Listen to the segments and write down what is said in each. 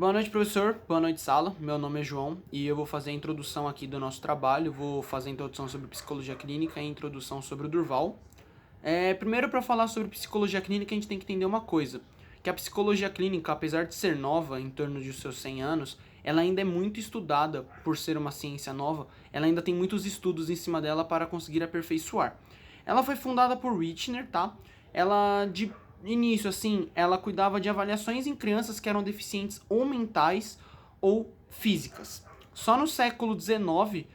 Boa noite, professor. Boa noite, sala. Meu nome é João e eu vou fazer a introdução aqui do nosso trabalho. Vou fazer a introdução sobre psicologia clínica e a introdução sobre o Durval. Primeiro, para falar sobre psicologia clínica, a gente tem que entender uma coisa: que a psicologia clínica, apesar de ser nova, em torno de seus 100 anos, ela ainda é muito estudada por ser uma ciência nova. Ela ainda tem muitos estudos em cima dela para conseguir aperfeiçoar. Ela foi fundada por Richner, tá? Ela de início, assim, ela cuidava de avaliações em crianças que eram deficientes ou mentais ou físicas. Só no século XIX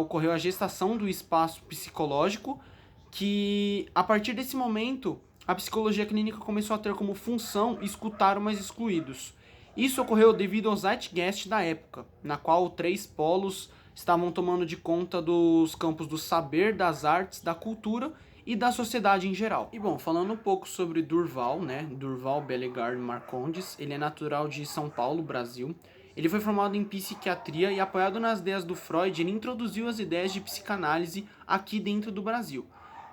ocorreu a gestação do espaço psicológico, que a partir desse momento a psicologia clínica começou a ter como função escutar os mais excluídos. Isso ocorreu devido ao zeitgeist da época, na qual três polos estavam tomando de conta dos campos do saber, das artes, da cultura e da sociedade em geral. E bom, falando um pouco sobre Durval, né? Durval Bellegarde Marcondes, ele é natural de São Paulo, Brasil. Ele foi formado em psiquiatria e apoiado nas ideias do Freud, ele introduziu as ideias de psicanálise aqui dentro do Brasil.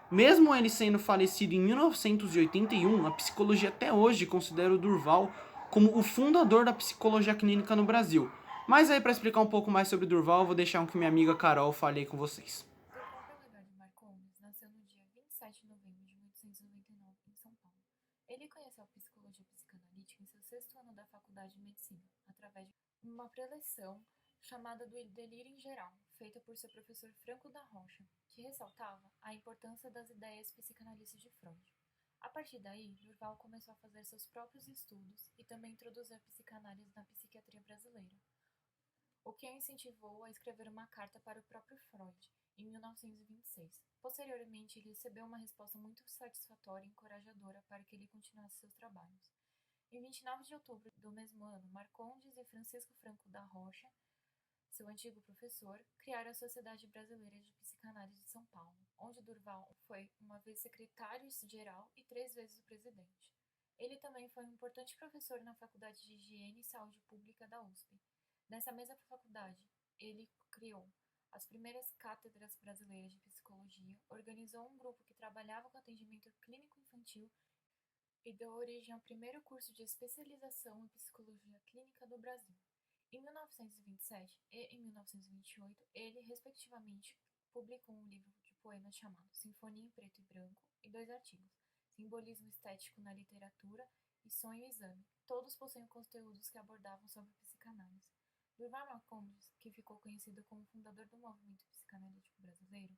Mesmo ele sendo falecido em 1981, a psicologia até hoje considera o Durval como o fundador da psicologia clínica no Brasil. Mas aí, para explicar um pouco mais sobre Durval, eu vou deixar que minha amiga Carol fale aí com vocês. Durval Bellegarde Marcondes nasceu no dia 27 de novembro de 1899 em São Paulo. Ele conheceu a psicologia psicanalítica em seu sexto ano da faculdade de medicina, através de uma preleção chamada do delírio em geral, feita por seu professor Franco da Rocha, que ressaltava a importância das ideias psicanalistas de Freud. A partir daí, Durval começou a fazer seus próprios estudos e também introduziu a psicanálise na psiquiatria brasileira, o que o incentivou a escrever uma carta para o próprio Freud, em 1926. Posteriormente, ele recebeu uma resposta muito satisfatória e encorajadora para que ele continuasse seus trabalhos. Em 29 de outubro do mesmo ano, Marcondes e Francisco Franco da Rocha, seu antigo professor, criaram a Sociedade Brasileira de Psicanálise de São Paulo, onde Durval foi uma vez secretário-geral e 3 vezes o presidente. Ele também foi um importante professor na Faculdade de Higiene e Saúde Pública da USP. Nessa mesma faculdade, ele criou as primeiras cátedras brasileiras de psicologia, organizou um grupo que trabalhava com atendimento clínico infantil e deu origem ao primeiro curso de especialização em psicologia clínica do Brasil. Em 1927 e em 1928, ele, respectivamente, publicou um livro de poemas chamado Sinfonia em Preto e Branco e 2 artigos, Simbolismo Estético na Literatura e Sonho e Exame. Todos possuem conteúdos que abordavam sobre psicanálise. Durval Marcondes, que ficou conhecido como fundador do movimento psicanalítico brasileiro,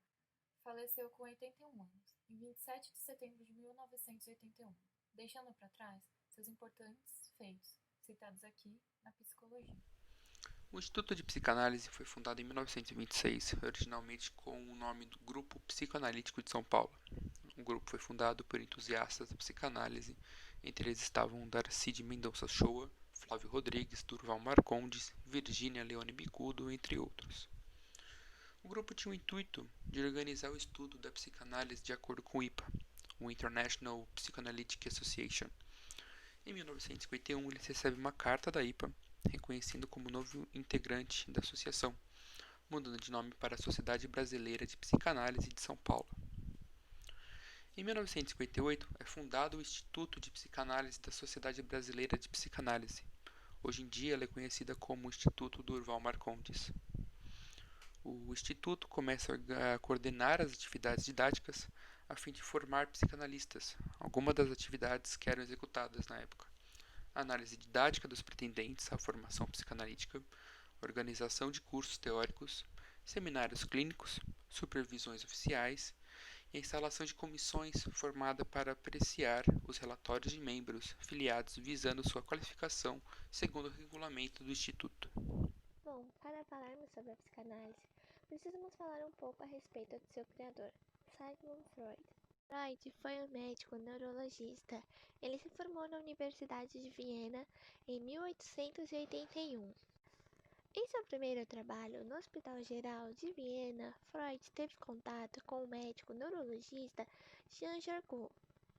faleceu com 81 anos, em 27 de setembro de 1981, deixando para trás seus importantes feitos, citados aqui na psicologia. O Instituto de Psicanálise foi fundado em 1926, originalmente com o nome do Grupo Psicoanalítico de São Paulo. O grupo foi fundado por entusiastas da psicanálise, entre eles estavam Darcy de Mendonça Shoa, Flávio Rodrigues, Durval Marcondes, Virgínia Leone Bicudo, entre outros. O grupo tinha o intuito de organizar o estudo da psicanálise de acordo com o IPA, o International Psychoanalytic Association. Em 1951, ele recebe uma carta da IPA, reconhecendo como novo integrante da associação, mudando de nome para a Sociedade Brasileira de Psicanálise de São Paulo. Em 1958, é fundado o Instituto de Psicanálise da Sociedade Brasileira de Psicanálise. Hoje em dia, ela é conhecida como Instituto Durval Marcondes. O Instituto começa a coordenar as atividades didáticas a fim de formar psicanalistas, algumas das atividades que eram executadas na época: análise didática dos pretendentes à formação psicanalítica, organização de cursos teóricos, seminários clínicos, supervisões oficiais e a instalação de comissões formada para apreciar os relatórios de membros filiados visando sua qualificação segundo o regulamento do Instituto. Bom, para falarmos sobre a psicanálise, precisamos falar um pouco a respeito de seu criador, Sigmund Freud. Freud foi um médico neurologista. Ele se formou na Universidade de Viena em 1881. Em seu primeiro trabalho no Hospital Geral de Viena, Freud teve contato com o médico neurologista Jean Charcot.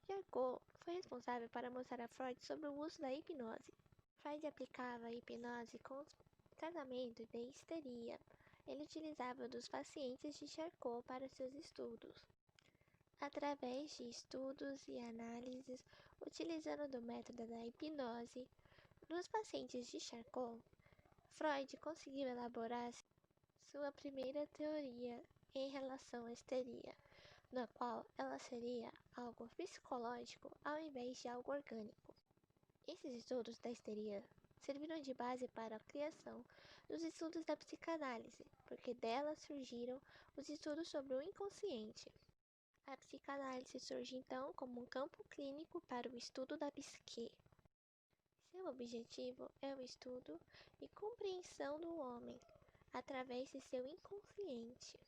Charcot foi responsável para mostrar a Freud sobre o uso da hipnose. Freud aplicava a hipnose com tratamento de histeria. Ele utilizava dos pacientes de Charcot para seus estudos. Através de estudos e análises, utilizando do método da hipnose, Nos pacientes de Charcot, Freud conseguiu elaborar sua primeira teoria em relação à histeria, na qual ela seria algo psicológico ao invés de algo orgânico. Esses estudos da histeria serviram de base para a criação dos estudos da psicanálise, porque dela surgiram os estudos sobre o inconsciente. A psicanálise surge então como um campo clínico para o estudo da psique. Seu objetivo é o estudo e compreensão do homem através de seu inconsciente.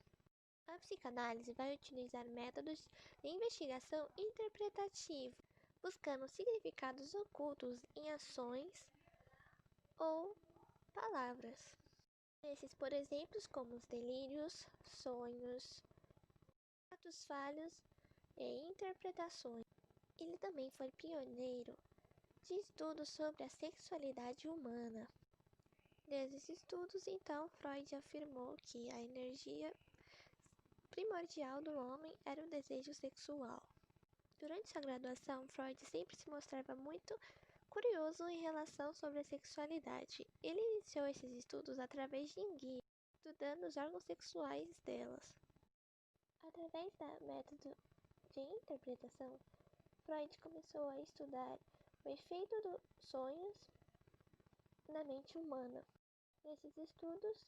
A psicanálise vai utilizar métodos de investigação interpretativa, buscando significados ocultos em ações ou palavras. Esses, por exemplo, como os delírios, sonhos, atos falhos e interpretações. Ele também foi pioneiro de estudos sobre a sexualidade humana. Nesses estudos, então, Freud afirmou que a energia primordial do homem era o desejo sexual. Durante sua graduação, Freud sempre se mostrava muito curioso em relação sobre a sexualidade. Ele iniciou esses estudos através de enguias, estudando os órgãos sexuais delas. Através da método de interpretação, Freud começou a estudar o efeito dos sonhos na mente humana. Nesses estudos,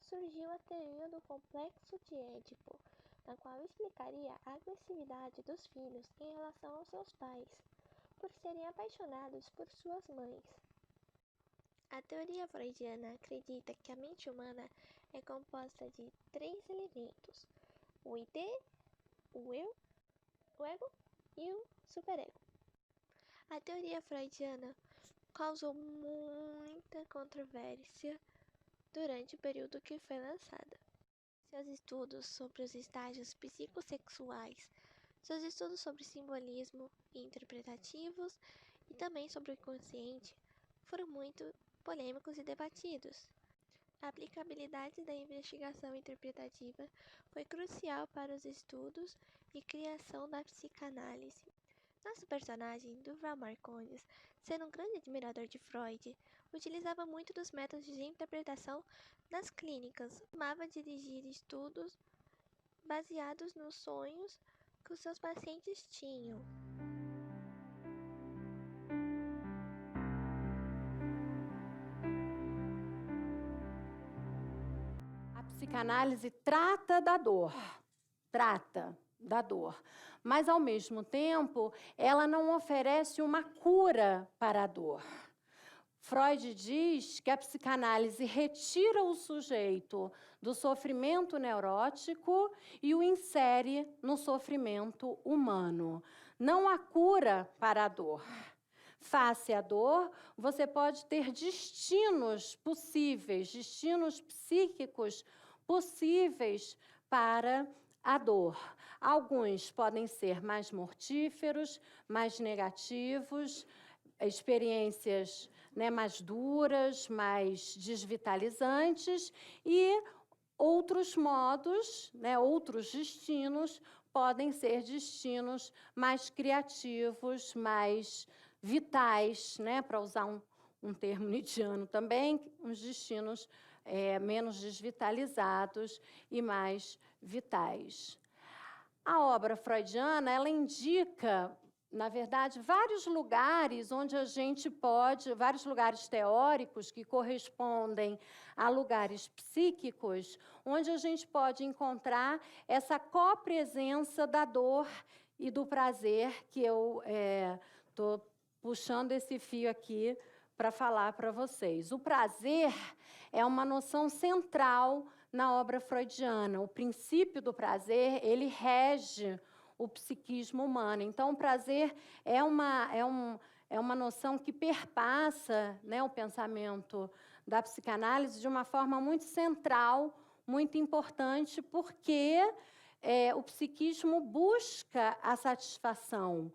surgiu a teoria do complexo de Édipo, na qual explicaria a agressividade dos filhos em relação aos seus pais, por serem apaixonados por suas mães. A teoria freudiana acredita que a mente humana é composta de 3 elementos: o id, o eu, o ego e o superego. A teoria freudiana causou muita controvérsia durante o período que foi lançada. Seus estudos sobre os estágios psicossexuais, seus estudos sobre simbolismo e interpretativos e também sobre o inconsciente foram muito polêmicos e debatidos. A aplicabilidade da investigação interpretativa foi crucial para os estudos e criação da psicanálise. Nosso personagem, Durval Marcondes, sendo um grande admirador de Freud, utilizava muito dos métodos de interpretação nas clínicas. Amava dirigir estudos baseados nos sonhos que os seus pacientes tinham. A psicanálise trata da dor, mas, ao mesmo tempo, ela não oferece uma cura para a dor. Freud diz que a psicanálise retira o sujeito do sofrimento neurótico e o insere no sofrimento humano. Não há cura para a dor. Face à dor, você pode ter destinos possíveis, destinos psíquicos possíveis para a dor. Alguns podem ser mais mortíferos, mais negativos, experiências mais duras, mais desvitalizantes, e outros modos, outros destinos, podem ser destinos mais criativos, mais vitais, para usar um termo nietzschiano também, uns destinos menos desvitalizados e mais vitais. A obra freudiana, ela indica, na verdade, vários lugares onde a gente pode, vários lugares teóricos que correspondem a lugares psíquicos, onde a gente pode encontrar essa copresença da dor e do prazer, que eu estou puxando esse fio aqui para falar para vocês. O prazer é uma noção central na obra freudiana. O princípio do prazer, ele rege o psiquismo humano. Então, o prazer é uma noção que perpassa o pensamento da psicanálise de uma forma muito central, muito importante, porque o psiquismo busca a satisfação.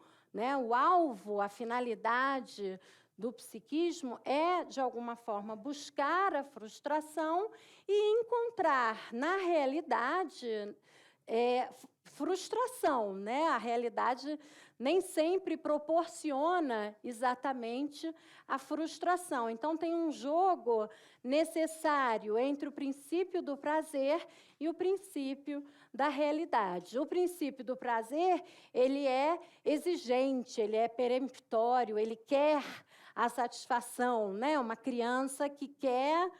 O alvo, a finalidade do psiquismo é, de alguma forma, buscar a frustração e encontrar, na realidade, frustração, né? A realidade nem sempre proporciona exatamente a frustração. Então, tem um jogo necessário entre o princípio do prazer e o princípio da realidade. O princípio do prazer, ele é exigente, ele é peremptório, ele quer a satisfação, né? Uma criança que quer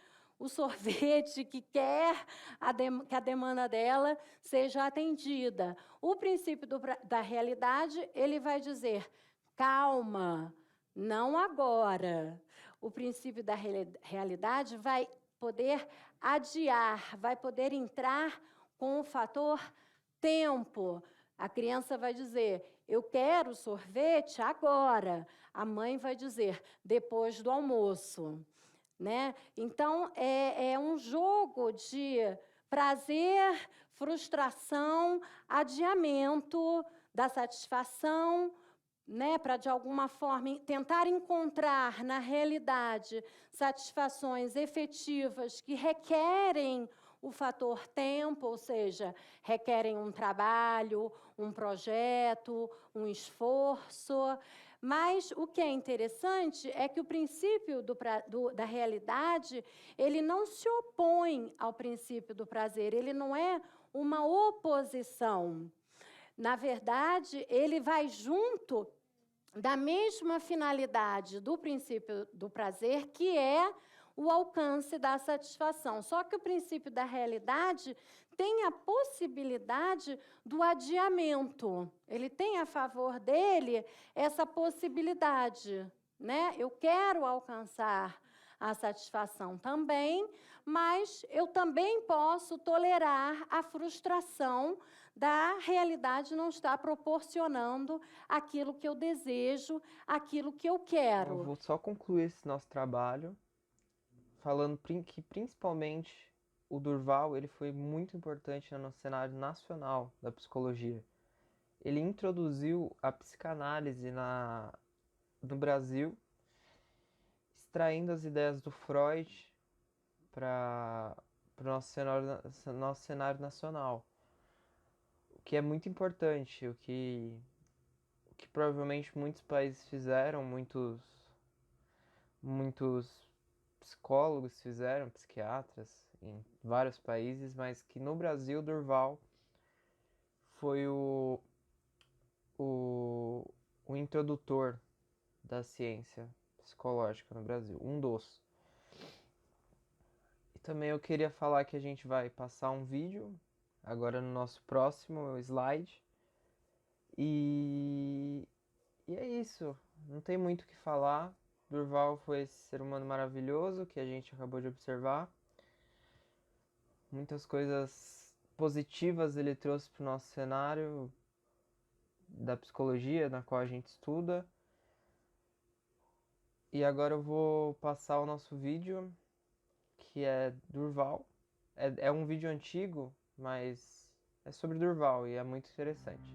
o sorvete, que quer que a demanda dela seja atendida. O princípio da realidade, ele vai dizer, calma, não agora. O princípio da realidade vai poder adiar, vai poder entrar com o fator tempo. A criança vai dizer, eu quero sorvete agora. A mãe vai dizer, depois do almoço. Né? Então, é um jogo de prazer, frustração, adiamento da satisfação, né? Para, de alguma forma, tentar encontrar na realidade satisfações efetivas que requerem o fator tempo, ou seja, requerem um trabalho, um projeto, um esforço. Mas o que é interessante é que o princípio da realidade, ele não se opõe ao princípio do prazer, ele não é uma oposição. Na verdade, ele vai junto da mesma finalidade do princípio do prazer, que é o alcance da satisfação. Só que o princípio da realidade tem a possibilidade do adiamento. Ele tem a favor dele essa possibilidade, né? Eu quero alcançar a satisfação também, mas eu também posso tolerar a frustração da realidade não estar proporcionando aquilo que eu desejo, aquilo que eu quero. Eu vou só concluir esse nosso trabalho falando que principalmente o Durval ele foi muito importante no cenário nacional da psicologia. Ele introduziu a psicanálise no Brasil, extraindo as ideias do Freud para o nosso cenário nacional. O que é muito importante, o que provavelmente muitos países fizeram, muitos psicólogos fizeram, psiquiatras, em vários países, mas que no Brasil, Durval foi o introdutor da ciência psicológica no Brasil, um dos. E também eu queria falar que a gente vai passar um vídeo, agora no nosso próximo slide, e é isso, não tem muito o que falar. Durval foi esse ser humano maravilhoso que a gente acabou de observar. Muitas coisas positivas ele trouxe para o nosso cenário da psicologia, na qual a gente estuda. E agora eu vou passar o nosso vídeo, que é Durval. É um vídeo antigo, mas é sobre Durval e é muito interessante.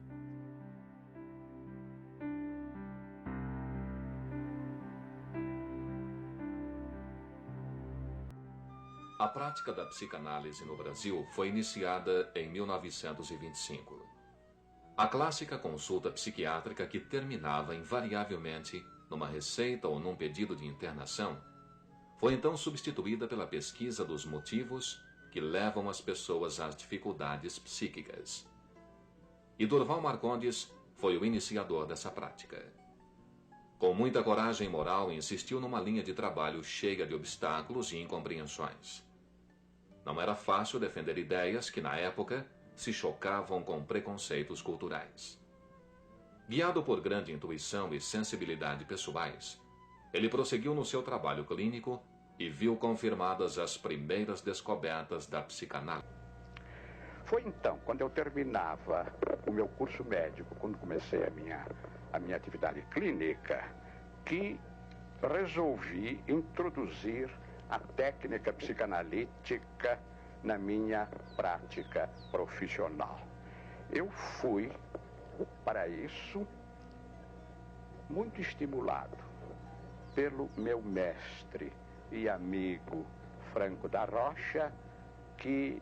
A prática da psicanálise no Brasil foi iniciada em 1925. A clássica consulta psiquiátrica que terminava invariavelmente numa receita ou num pedido de internação foi então substituída pela pesquisa dos motivos que levam as pessoas às dificuldades psíquicas. E Durval Marcondes foi o iniciador dessa prática. Com muita coragem moral, insistiu numa linha de trabalho cheia de obstáculos e incompreensões. Não era fácil defender ideias que, na época, se chocavam com preconceitos culturais. Guiado por grande intuição e sensibilidade pessoais, ele prosseguiu no seu trabalho clínico e viu confirmadas as primeiras descobertas da psicanálise. Foi então, quando eu terminava o meu curso médico, quando comecei a minha atividade clínica, que resolvi introduzir a técnica psicanalítica na minha prática profissional. Eu fui, para isso, muito estimulado pelo meu mestre e amigo Franco da Rocha, que,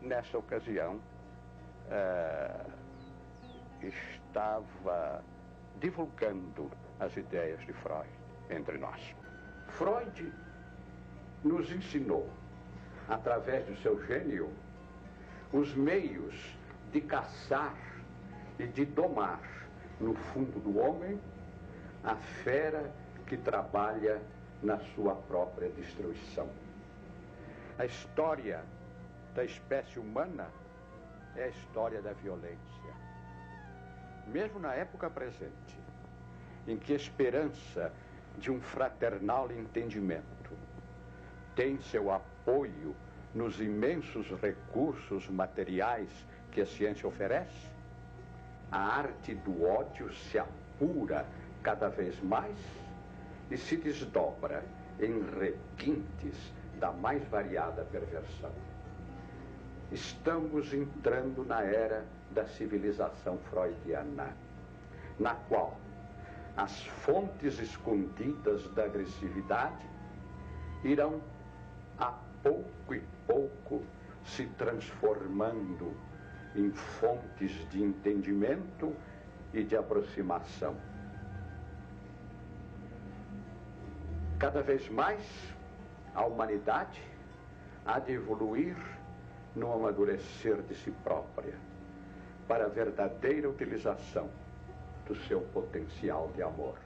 nessa ocasião, estava divulgando as ideias de Freud entre nós. Freud nos ensinou, através do seu gênio, os meios de caçar e de domar no fundo do homem a fera que trabalha na sua própria destruição. A história da espécie humana é a história da violência. Mesmo na época presente, em que a esperança de um fraternal entendimento tem seu apoio nos imensos recursos materiais que a ciência oferece, a arte do ódio se apura cada vez mais e se desdobra em requintes da mais variada perversão. Estamos entrando na era da civilização freudiana, na qual as fontes escondidas da agressividade irão a pouco e pouco se transformando em fontes de entendimento e de aproximação. Cada vez mais, a humanidade há de evoluir no amadurecer de si própria, para a verdadeira utilização do seu potencial de amor.